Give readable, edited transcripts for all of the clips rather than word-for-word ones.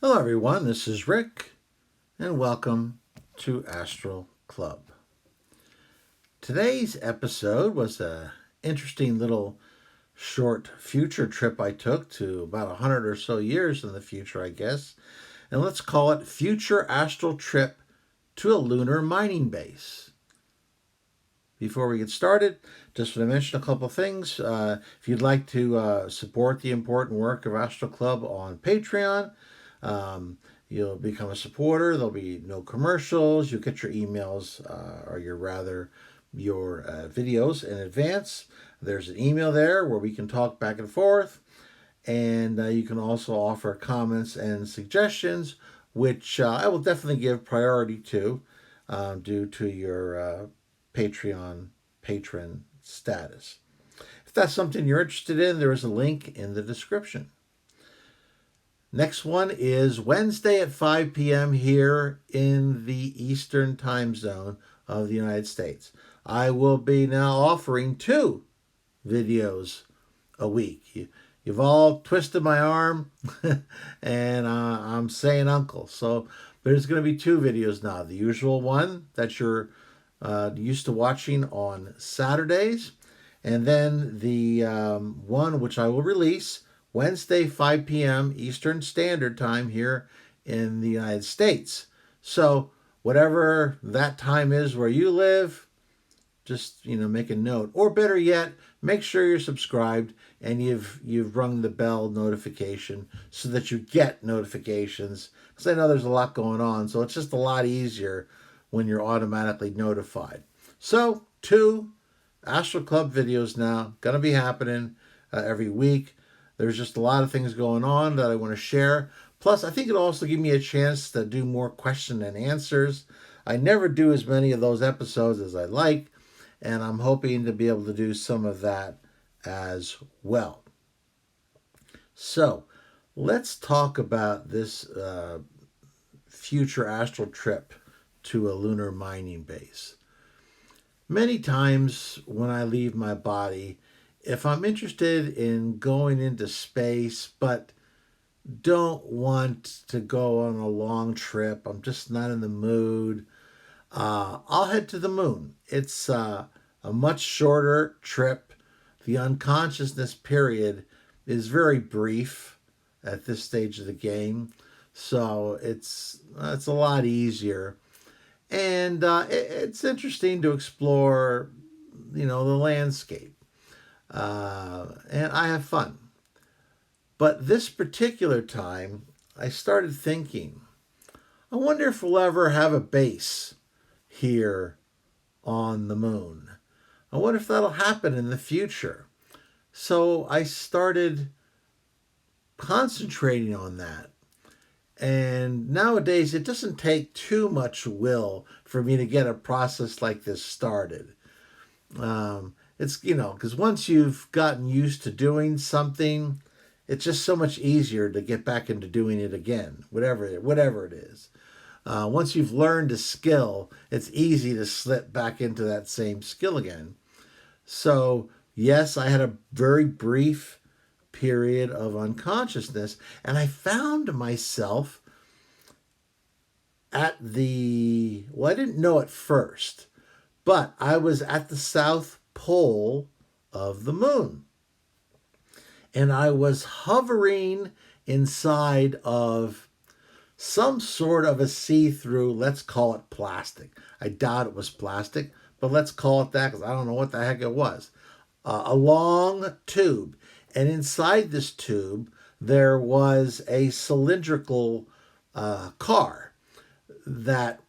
Hello, everyone. This is Rick, and welcome to Astral Club. Today's episode was a interesting little short future trip I took to about 100 or so years in the future, I guess. And let's call it Future Astral Trip to a Lunar Mining Base. Before we get started, just want to mention a couple of things. If you'd like to support the important work of Astral Club on Patreon, um, you'll become a supporter. There'll be no commercials. You'll get your emails, your videos in advance. There's an email there where we can talk back and forth, and you can also offer comments and suggestions, which I will definitely give priority to due to your Patreon patron status. If that's something you're interested in, there is a link in the description. Next one is Wednesday at 5 p.m. here in the Eastern time zone of the United States. I will be now offering 2 videos a week. You've all twisted my arm, and I'm saying uncle. So there's going to be 2 videos now. The usual one that you're used to watching on Saturdays, and then the one which I will release Wednesday, 5 p.m. Eastern Standard Time here in the United States. So, whatever that time is where you live, just make a note, or better yet, make sure you're subscribed and you've rung the bell notification so that you get notifications, because I know there's a lot going on, so it's just a lot easier when you're automatically notified. So 2 Astral Club videos now going to be happening every week. There's just a lot of things going on that I want to share. Plus, I think it'll also give me a chance to do more question and answers. I never do as many of those episodes as I like, and I'm hoping to be able to do some of that as well. So, let's talk about this future astral trip to a lunar mining base. Many times when I leave my body, if I'm interested in going into space but don't want to go on a long trip, I'm just not in the mood, I'll head to the moon. It's a much shorter trip. The unconsciousness period is very brief at this stage of the game, so it's a lot easier, and it's interesting to explore, the landscape, and I have fun. But this particular time, I started thinking, I wonder if we'll ever have a base here on the moon. I wonder if that'll happen in the future. So I started concentrating on that. And nowadays, it doesn't take too much will for me to get a process like this started. Because once you've gotten used to doing something, it's just so much easier to get back into doing it again, whatever it is. Once you've learned a skill, it's easy to slip back into that same skill again. So, yes, I had a very brief period of unconsciousness, and I found myself I didn't know at first, but I was at the South Pole of the moon. And I was hovering inside of some sort of a see through, let's call it plastic. I doubt it was plastic, but let's call it that because I don't know what the heck it was. A long tube. And inside this tube, there was a cylindrical car that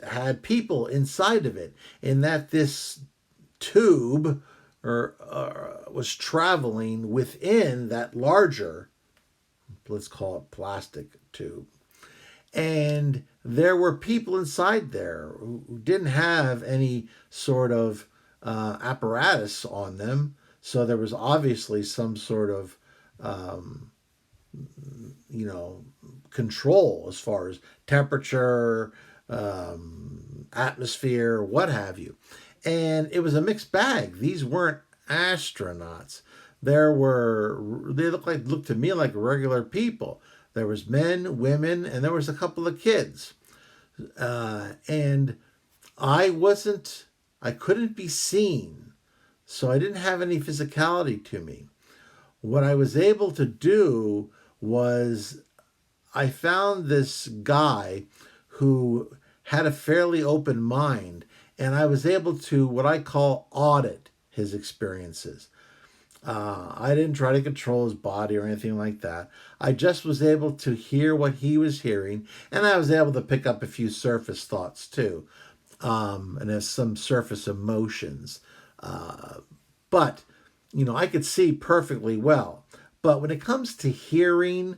had people inside of it, and that this tube was traveling within that larger, let's call it plastic tube. And there were people inside there who didn't have any sort of apparatus on them. So there was obviously some sort of, um, control as far as temperature, atmosphere, what have you. And it was a mixed bag. These weren't astronauts. They looked to me like regular people. There was men, women, and there was a couple of kids. And I wasn't, I couldn't be seen. So I didn't have any physicality to me. What I was able to do was I found this guy who had a fairly open mind, and I was able to what I call audit his experiences. I didn't try to control his body or anything like that. I just was able to hear what he was hearing, and I was able to pick up a few surface thoughts too, and there's some surface emotions. But, I could see perfectly well. But when it comes to hearing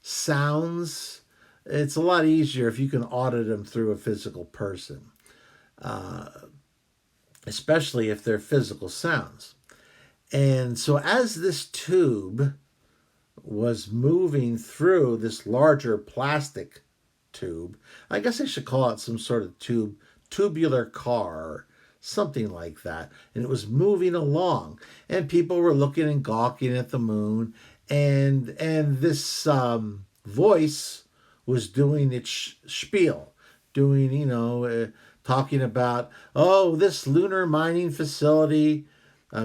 sounds, it's a lot easier if you can audit them through a physical person, especially if they're physical sounds. And so, as this tube was moving through this larger plastic tube, I guess I should call it some sort of tubular car, something like that. And it was moving along, and people were looking and gawking at the moon, and this voice was doing its spiel, doing talking about, oh, this lunar mining facility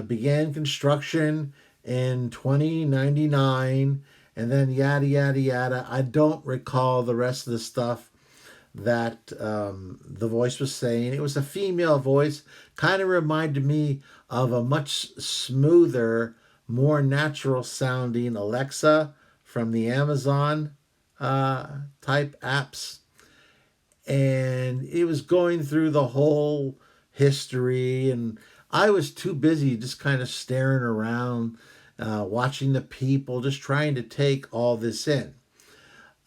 began construction in 2099, and then yada yada yada. I don't recall the rest of the stuff that the voice was saying. It was a female voice, kind of reminded me of a much smoother, more natural sounding Alexa from the Amazon type apps. And it was going through the whole history, and I was too busy just kind of staring around, watching the people, just trying to take all this in.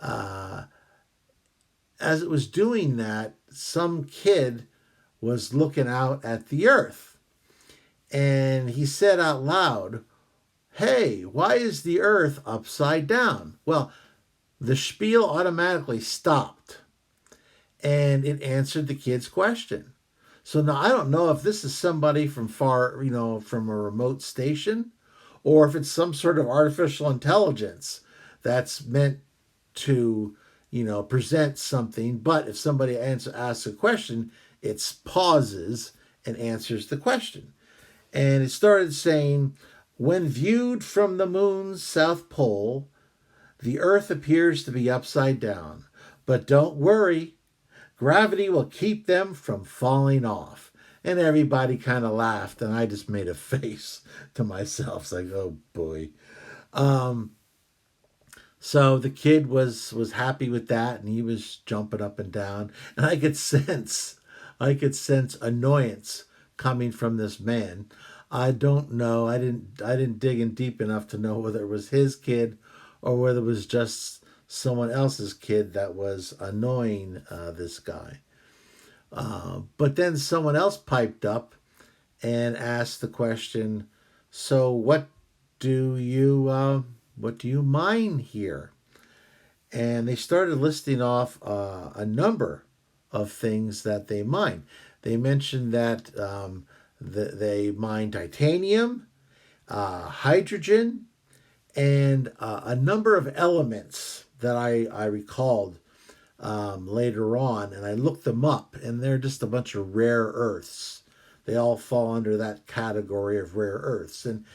As it was doing that, some kid was looking out at the earth, and he said out loud, "Hey, why is the earth upside down?" Well, the spiel automatically stopped, and it answered the kid's question. So now I don't know if this is somebody from far, from a remote station, or if it's some sort of artificial intelligence that's meant to, present something. But if somebody asks a question, it pauses and answers the question. And it started saying, when viewed from the moon's south pole, the earth appears to be upside down. But don't worry, gravity will keep them from falling off. And everybody kind of laughed, and I just made a face to myself. It's like, oh boy. So the kid was happy with that, and he was jumping up and down, and I could sense annoyance coming from this man. I don't know. I didn't dig in deep enough to know whether it was his kid or whether it was just someone else's kid that was annoying this guy. But then someone else piped up and asked the question, "So what do you mine here?" And they started listing off a number of things that they mine. They mentioned that they mine titanium, hydrogen, and a number of elements that I recalled later on, and I looked them up, and they're just a bunch of rare earths. They all fall under that category of rare earths. And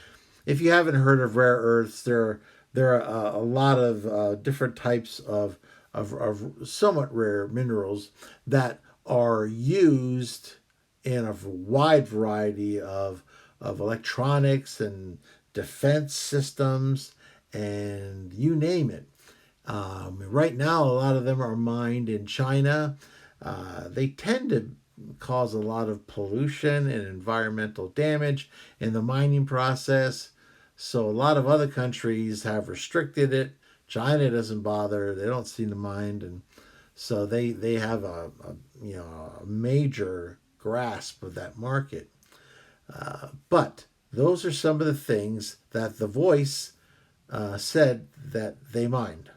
if you haven't heard of rare earths, there are a lot of different types of somewhat rare minerals that are used in a wide variety of electronics and defense systems, and you name it. Right now, a lot of them are mined in China. They tend to cause a lot of pollution and environmental damage in the mining process. So a lot of other countries have restricted it. China doesn't bother; they don't seem to mind, and so they have a major grasp of that market. But those are some of the things that the voice said that they mined.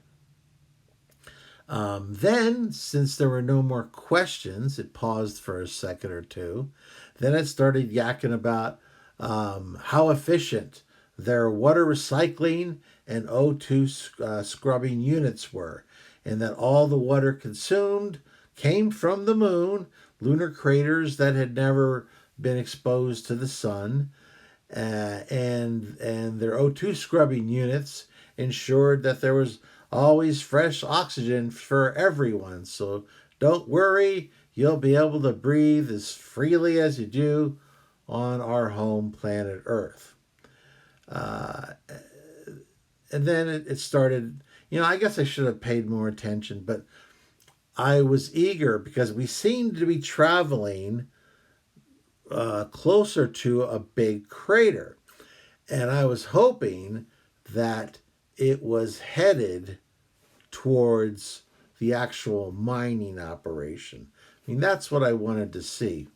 Then, since there were no more questions, it paused for a second or two. Then it started yakking about how efficient their water recycling and O2 scrubbing units were, and that all the water consumed came from the moon, lunar craters that had never been exposed to the sun, and their O2 scrubbing units ensured that there was always fresh oxygen for everyone. So don't worry, you'll be able to breathe as freely as you do on our home planet Earth. Uh, and then it started, I guess I should have paid more attention, but I was eager because we seemed to be traveling closer to a big crater. And I was hoping that it was headed towards the actual mining operation. I mean, that's what I wanted to see.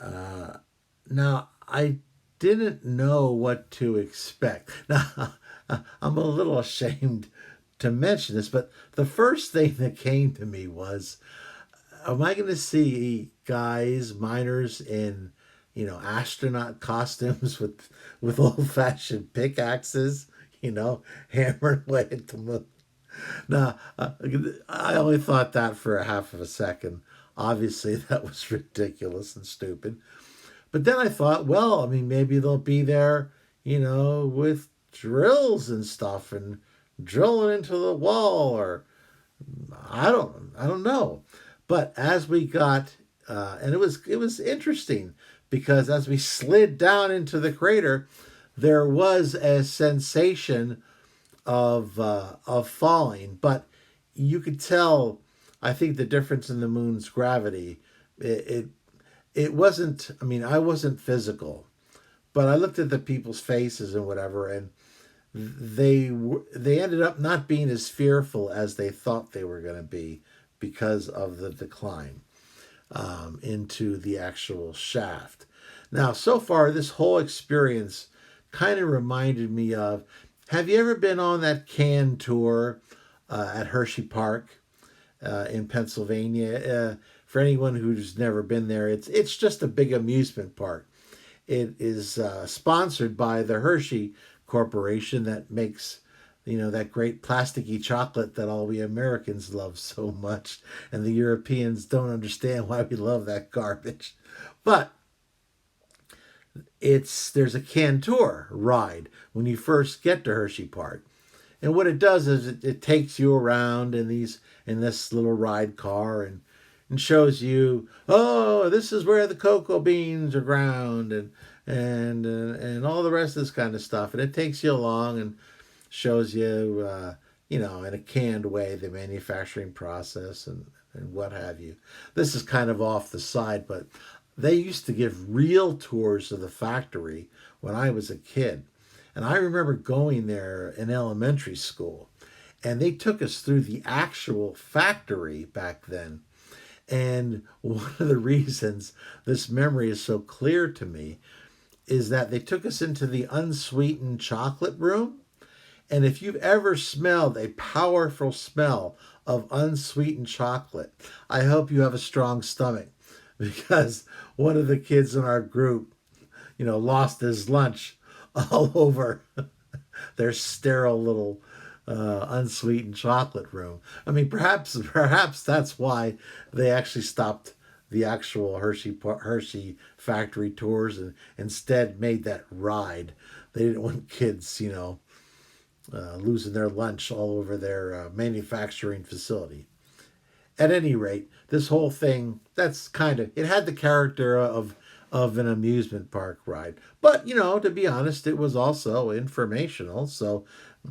Now, I didn't know what to expect. Now, I'm a little ashamed to mention this, but the first thing that came to me was, am I going to see guys, miners in, astronaut costumes with old-fashioned pickaxes, hammering away at the moon? Now, I only thought that for a half of a second. Obviously, that was ridiculous and stupid. But then I thought, well, I mean, maybe they'll be there, with drills and stuff and drilling into the wall, or I don't know. But as we got, and it was interesting because as we slid down into the crater, there was a sensation of falling, but you could tell. I think the difference in the moon's gravity, it wasn't. I mean, I wasn't physical, but I looked at the people's faces and whatever, and they ended up not being as fearful as they thought they were going to be because of the decline into the actual shaft. Now, so far, this whole experience kind of reminded me of. Have you ever been on that can tour at Hershey Park in Pennsylvania? For anyone who's never been there, it's just a big amusement park. It is sponsored by the Hershey Corporation that makes, that great plasticky chocolate that all we Americans love so much, and the Europeans don't understand why we love that garbage. But there's a Cantor ride when you first get to Hershey Park, and what it does is it takes you around in this little ride car and shows you, oh, this is where the cocoa beans are ground, and all the rest of this kind of stuff, and it takes you along and shows you in a canned way the manufacturing process and what have you. This is kind of off the side, but they used to give real tours of the factory when I was a kid. And I remember going there in elementary school. And they took us through the actual factory back then. And one of the reasons this memory is so clear to me is that they took us into the unsweetened chocolate room. And if you've ever smelled a powerful smell of unsweetened chocolate, I hope you have a strong stomach, because one of the kids in our group, lost his lunch all over their sterile little unsweetened chocolate room. I mean, perhaps that's why they actually stopped the actual Hershey factory tours and instead made that ride. They didn't want kids, losing their lunch all over their manufacturing facility. At any rate, this whole thing, it had the character of an amusement park ride. But, to be honest, it was also informational, so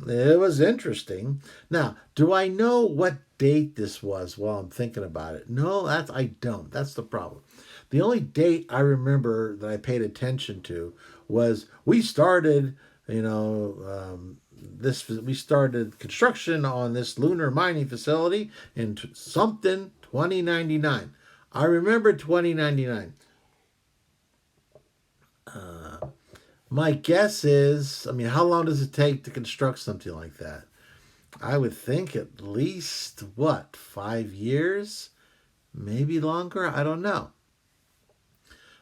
it was interesting. Now, do I know what date this was while I'm thinking about it? No, I don't. That's the problem. The only date I remember that I paid attention to was we started, we started construction on this lunar mining facility in 2099. I remember 2099. My guess is, I mean, how long does it take to construct something like that? I would think at least, 5 years? Maybe longer? I don't know.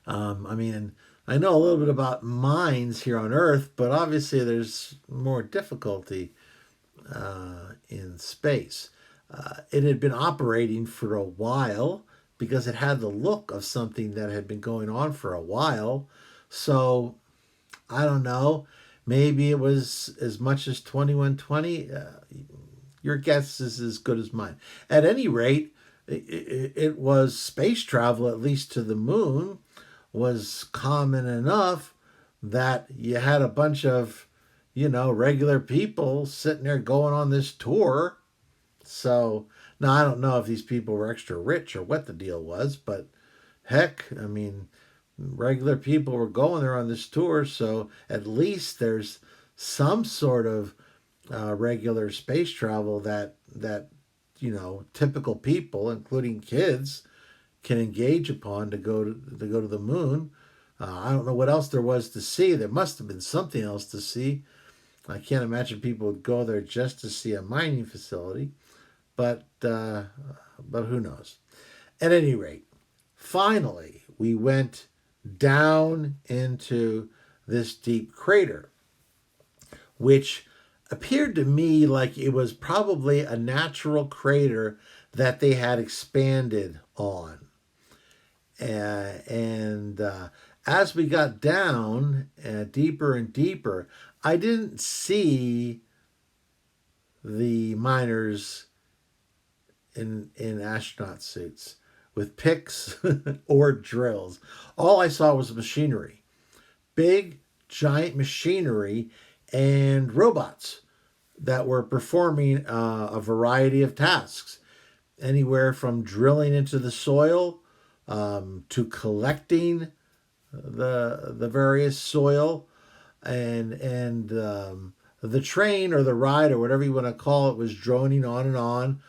I mean, I know a little bit about mines here on Earth, but obviously there's more difficulty in space. It had been operating for a while because it had the look of something that had been going on for a while. So I don't know. Maybe it was as much as 2120. Your guess is as good as mine. At any rate, it was space travel, at least to the moon, was common enough that you had a bunch of, regular people sitting there going on this tour. So now I don't know if these people were extra rich or what the deal was, but heck, I mean, regular people were going there on this tour, so at least there's some sort of regular space travel that typical people, including kids, can engage upon to go to the moon. I don't know what else there was to see. There must have been something else to see. I can't imagine people would go there just to see a mining facility, but who knows? At any rate, finally we went down into this deep crater, which appeared to me like it was probably a natural crater that they had expanded on. And as we got down deeper and deeper, I didn't see the miners in astronaut suits with picks or drills. All I saw was machinery, big, giant machinery, and robots that were performing a variety of tasks, anywhere from drilling into the soil to collecting the various soil, and the train or the ride or whatever you want to call it was droning on and on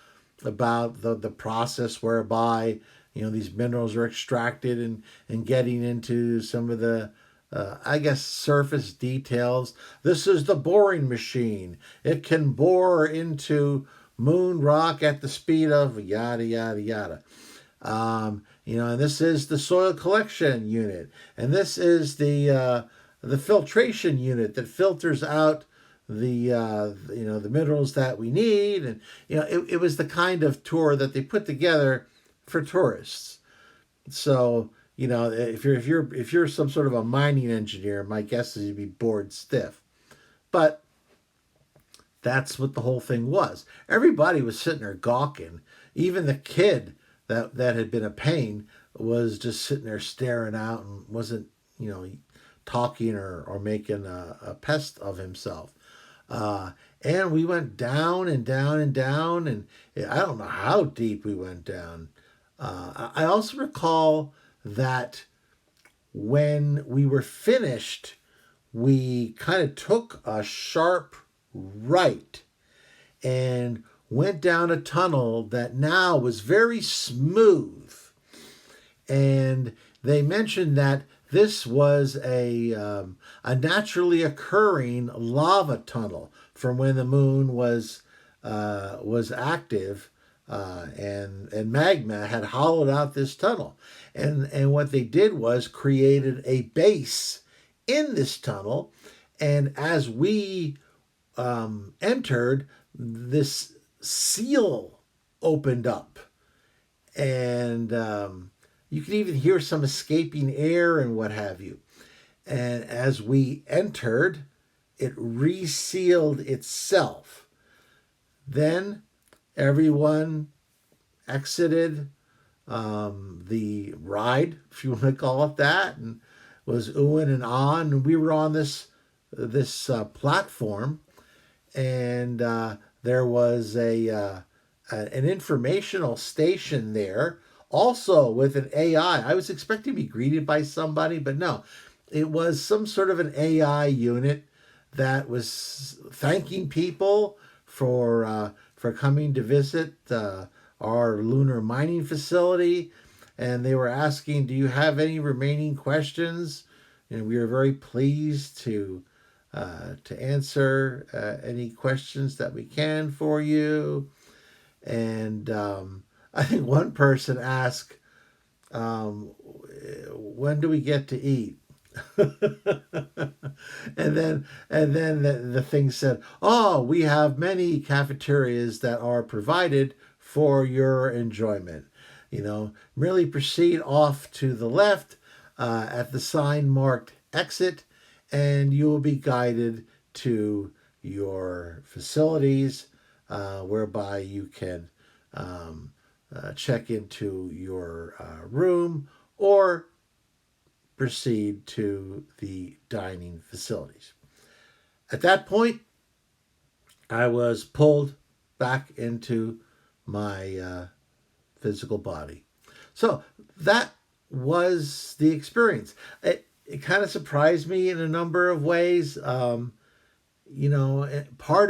about the process whereby these minerals are extracted and getting into some of the I guess surface details. This is the boring machine. It can bore into moon rock at the speed of yada yada yada. And this is the soil collection unit, and this is the filtration unit that filters out the minerals that we need, and it was the kind of tour that they put together for tourists. So if you're some sort of a mining engineer, my guess is you'd be bored stiff. But that's what the whole thing was. Everybody was sitting there gawking. Even the kid that had been a pain was just sitting there staring out and wasn't talking or making a pest of himself. And we went down and down and down, and I don't know how deep we went down. I also recall that when we were finished, we kind of took a sharp right and went down a tunnel that now was very smooth. And they mentioned that this was a naturally occurring lava tunnel from when the moon was active, and magma had hollowed out this tunnel, and what they did was created a base in this tunnel, and as we entered, this seal opened up, and you could even hear some escaping air and what have you. And as we entered, it resealed itself. Then everyone exited the ride, if you want to call it that, and was oohing and ahhing. And we were on this platform, and there was an informational station there, also with an AI. I was expecting to be greeted by somebody, but no, it was some sort of an AI unit that was thanking people for coming to visit our lunar mining facility, and they were asking, "Do you have any remaining questions?" And we were very pleased to answer any questions that we can for you. And I think one person asked, "When do we get to eat?" and then the thing said, "Oh, we have many cafeterias that are provided for your enjoyment. Merely proceed off to the left at the sign marked exit, and you will be guided to your facilities, whereby you can check into your room or proceed to the dining facilities." At that point, I was pulled back into my physical body. So that was the experience. It kind of surprised me in a number of ways. Part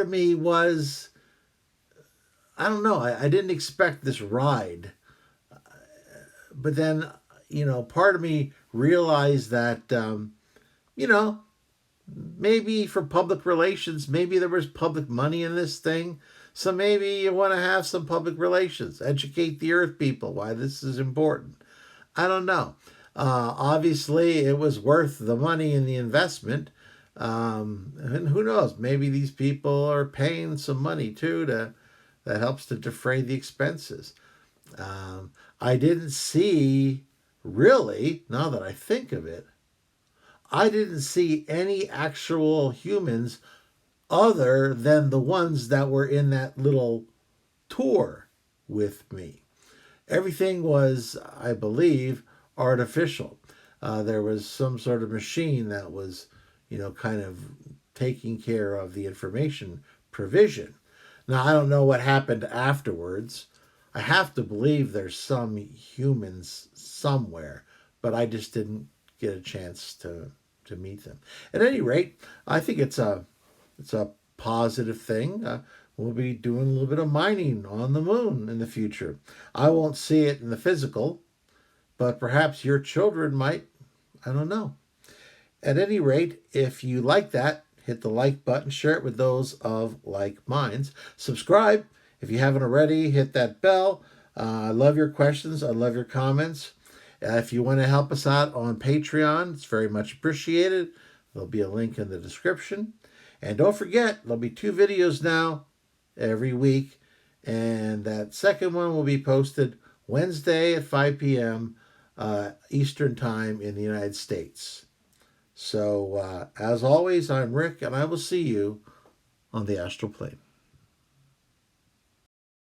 of me was, I don't know, I didn't expect this ride. But then, part of me realized that, you know, maybe for public relations, maybe there was public money in this thing. So maybe you want to have some public relations, educate the earth people why this is important. I don't know. Obviously, it was worth the money and the investment. And who knows? Maybe these people are paying some money too that helps to defray the expenses. I didn't see, really, now that I think of it, I didn't see any actual humans other than the ones that were in that little tour with me. Everything was, I believe, artificial. There was some sort of machine that was, kind of taking care of the information provision. Now, I don't know what happened afterwards. I have to believe there's some humans somewhere, but I just didn't get a chance to meet them. At any rate, I think it's a positive thing. We'll be doing a little bit of mining on the moon in the future. I won't see it in the physical, but perhaps your children might. I don't know. At any rate, if you like that, hit the like button, share it with those of like minds. Subscribe if you haven't already. Hit that bell. I love your questions. I love your comments. If you want to help us out on Patreon, it's very much appreciated. There'll be a link in the description. And don't forget, there'll be 2 videos now every week. And that second one will be posted Wednesday at 5 p.m. Eastern Time in the United States. So, as always, I'm Rick, and I will see you on the astral plane.